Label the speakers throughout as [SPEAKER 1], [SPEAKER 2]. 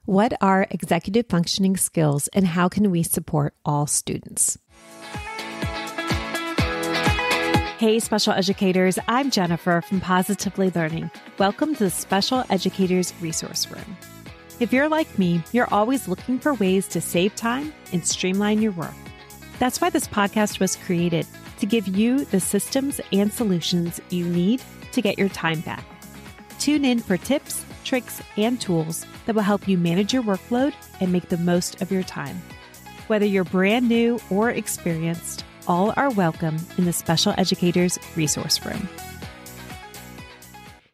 [SPEAKER 1] What are executive functioning skills and how can we support all students? Hey, special educators, I'm Jennifer from Positively Learning. Welcome to the Special Educators Resource Room. If you're like me, you're always looking for ways to save time and streamline your work. That's why this podcast was created, to give you the systems and solutions you need to get your time back. Tune in for tips, tricks, and tools that will help you manage your workload and make the most of your time. Whether you're brand new or experienced, all are welcome in the Special Educators Resource Room.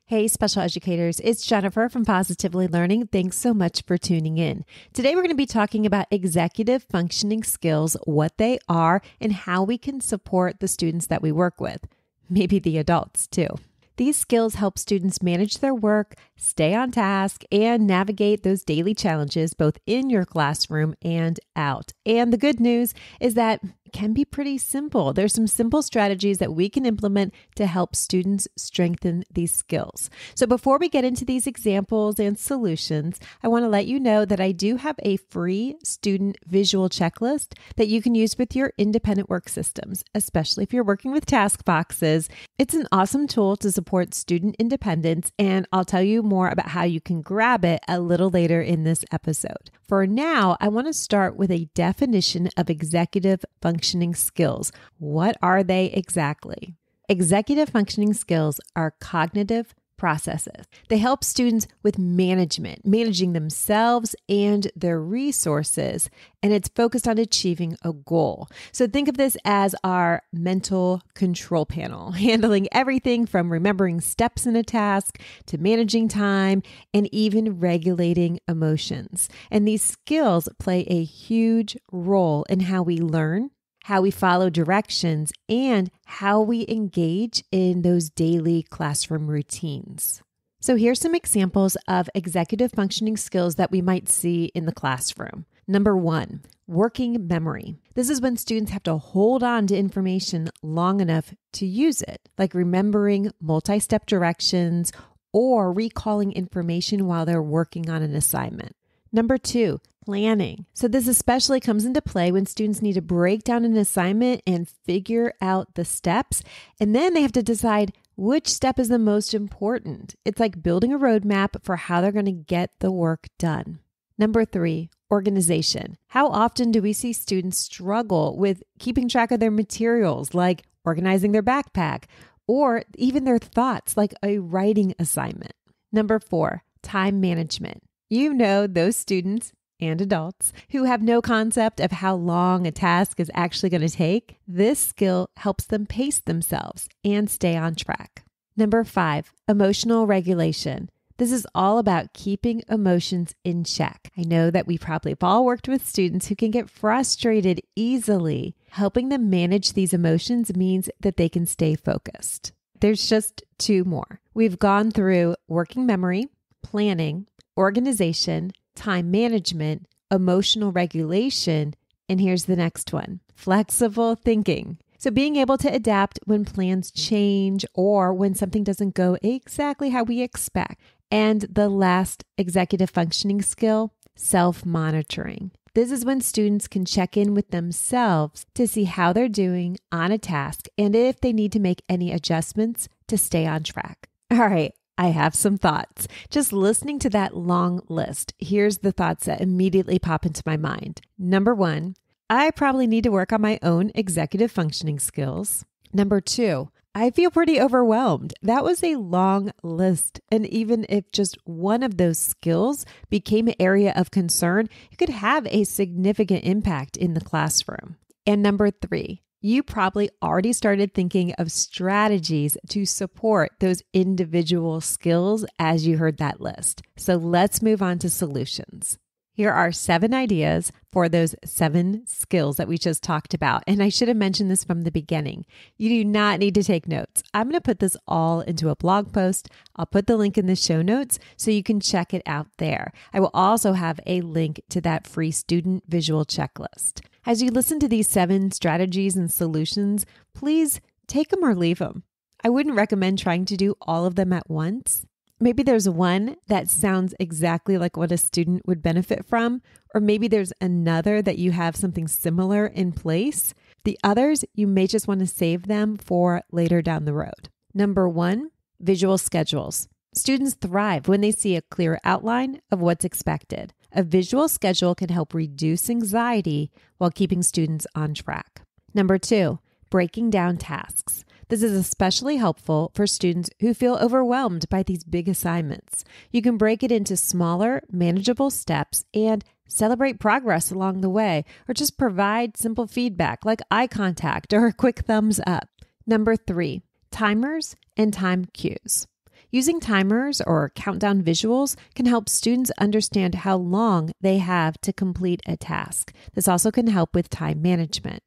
[SPEAKER 1] Hey, special educators, it's Jennifer from Positively Learning. Thanks so much for tuning in. Today, we're going to be talking about executive functioning skills, what they are, and how we can support the students that we work with, maybe the adults too. These skills help students manage their work, stay on task, and navigate those daily challenges both in your classroom and out. And the good news is that it can be pretty simple. There's some simple strategies that we can implement to help students strengthen these skills. So before we get into these examples and solutions, I want to let you know that I do have a free student visual checklist that you can use with your independent work systems, especially if you're working with task boxes. It's an awesome tool to support student independence, and I'll tell you more about how you can grab it a little later in this episode. For now, I want to start with a definition of executive functioning skills. What are they exactly? Executive functioning skills are cognitive processes. They help students with managing themselves and their resources, and it's focused on achieving a goal. So think of this as our mental control panel, handling everything from remembering steps in a task to managing time and even regulating emotions. And these skills play a huge role in how we learn, how we follow directions, and how we engage in those daily classroom routines. So here's some examples of executive functioning skills that we might see in the classroom. Number 1, working memory. This is when students have to hold on to information long enough to use it, like remembering multi-step directions or recalling information while they're working on an assignment. Number 2, planning. So this especially comes into play when students need to break down an assignment and figure out the steps, and then they have to decide which step is the most important. It's like building a roadmap for how they're going to get the work done. Number 3, organization. How often do we see students struggle with keeping track of their materials, like organizing their backpack, or even their thoughts, like a writing assignment? Number 4, time management. You know those students and adults who have no concept of how long a task is actually going to take. This skill helps them pace themselves and stay on track. Number 5, emotional regulation. This is all about keeping emotions in check. I know that we probably have all worked with students who can get frustrated easily. Helping them manage these emotions means that they can stay focused. There's just 2 more. We've gone through working memory, planning, organization, time management, emotional regulation, and here's the next one, flexible thinking. So being able to adapt when plans change or when something doesn't go exactly how we expect. And the last executive functioning skill, self-monitoring. This is when students can check in with themselves to see how they're doing on a task and if they need to make any adjustments to stay on track. All right. I have some thoughts. Just listening to that long list, here's the thoughts that immediately pop into my mind. Number 1, I probably need to work on my own executive functioning skills. Number 2, I feel pretty overwhelmed. That was a long list. And even if just one of those skills became an area of concern, it could have a significant impact in the classroom. And number 3, you probably already started thinking of strategies to support those individual skills as you heard that list. So let's move on to solutions. Here are 7 ideas for those 7 skills that we just talked about. And I should have mentioned this from the beginning. You do not need to take notes. I'm going to put this all into a blog post. I'll put the link in the show notes so you can check it out there. I will also have a link to that free student visual checklist. As you listen to these 7 strategies and solutions, please take them or leave them. I wouldn't recommend trying to do all of them at once. Maybe there's one that sounds exactly like what a student would benefit from, or maybe there's another that you have something similar in place. The others, you may just want to save them for later down the road. Number 1, visual schedules. Students thrive when they see a clear outline of what's expected. A visual schedule can help reduce anxiety while keeping students on track. Number 2, breaking down tasks. This is especially helpful for students who feel overwhelmed by these big assignments. You can break it into smaller, manageable steps and celebrate progress along the way, or just provide simple feedback like eye contact or a quick thumbs up. Number 3, timers and time cues. Using timers or countdown visuals can help students understand how long they have to complete a task. This also can help with time management.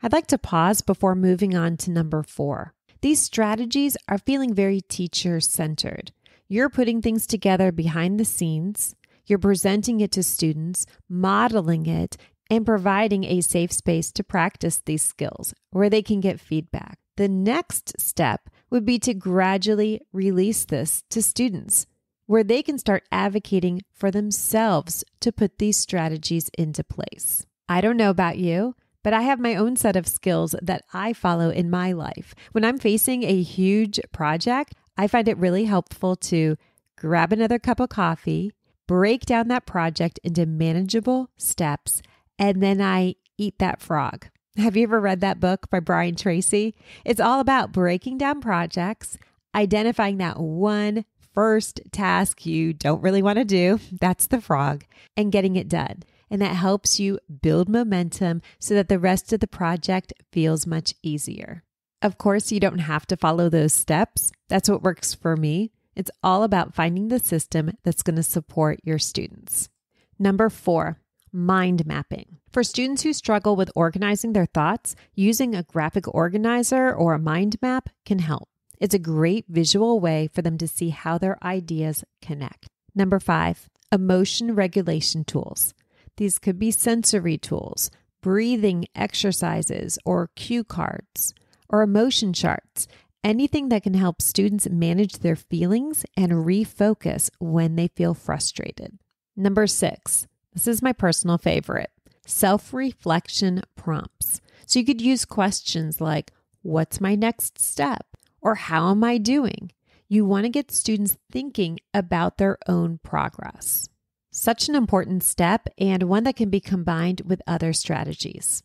[SPEAKER 1] I'd like to pause before moving on to number 4. These strategies are feeling very teacher-centered. You're putting things together behind the scenes, you're presenting it to students, modeling it, and providing a safe space to practice these skills where they can get feedback. The next step would be to gradually release this to students, where they can start advocating for themselves to put these strategies into place. I don't know about you, but I have my own set of skills that I follow in my life. When I'm facing a huge project, I find it really helpful to grab another cup of coffee, break down that project into manageable steps, and then I eat that frog. Have you ever read that book by Brian Tracy? It's all about breaking down projects, identifying that one first task you don't really want to do, that's the frog, and getting it done. And that helps you build momentum so that the rest of the project feels much easier. Of course, you don't have to follow those steps. That's what works for me. It's all about finding the system that's going to support your students. Number 4, mind mapping. For students who struggle with organizing their thoughts, using a graphic organizer or a mind map can help. It's a great visual way for them to see how their ideas connect. Number 5, emotion regulation tools. These could be sensory tools, breathing exercises, or cue cards, or emotion charts, anything that can help students manage their feelings and refocus when they feel frustrated. Number 6, this is my personal favorite, self-reflection prompts. So you could use questions like, what's my next step? Or how am I doing? You want to get students thinking about their own progress. Such an important step and one that can be combined with other strategies.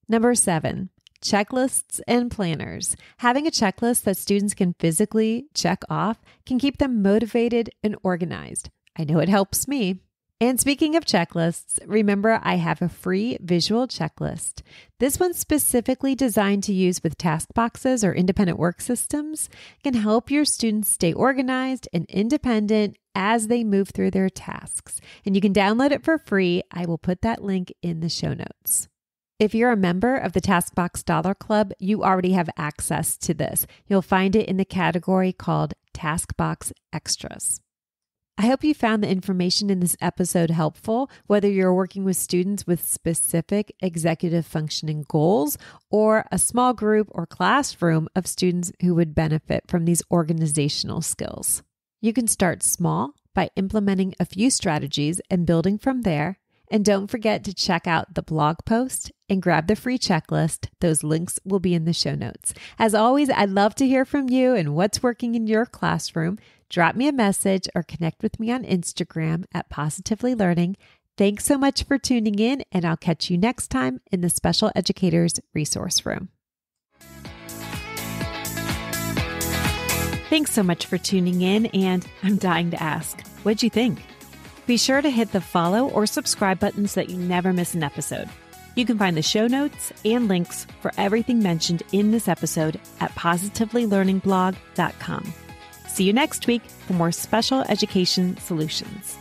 [SPEAKER 1] Number 7, checklists and planners. Having a checklist that students can physically check off can keep them motivated and organized. I know it helps me. And speaking of checklists, remember I have a free visual checklist. This one's specifically designed to use with task boxes or independent work systems. It can help your students stay organized and independent as they move through their tasks. And you can download it for free. I will put that link in the show notes. If you're a member of the TaskBox Dollar Club, you already have access to this. You'll find it in the category called TaskBox Extras. I hope you found the information in this episode helpful, whether you're working with students with specific executive functioning goals or a small group or classroom of students who would benefit from these organizational skills. You can start small by implementing a few strategies and building from there. And don't forget to check out the blog post and grab the free checklist. Those links will be in the show notes. As always, I'd love to hear from you and what's working in your classroom. Drop me a message or connect with me on Instagram at Positively Learning. Thanks so much for tuning in, and I'll catch you next time in the Special Educators Resource Room. Thanks so much for tuning in, and I'm dying to ask, what'd you think? Be sure to hit the follow or subscribe button so that you never miss an episode. You can find the show notes and links for everything mentioned in this episode at positivelylearningblog.com. See you next week for more special education solutions.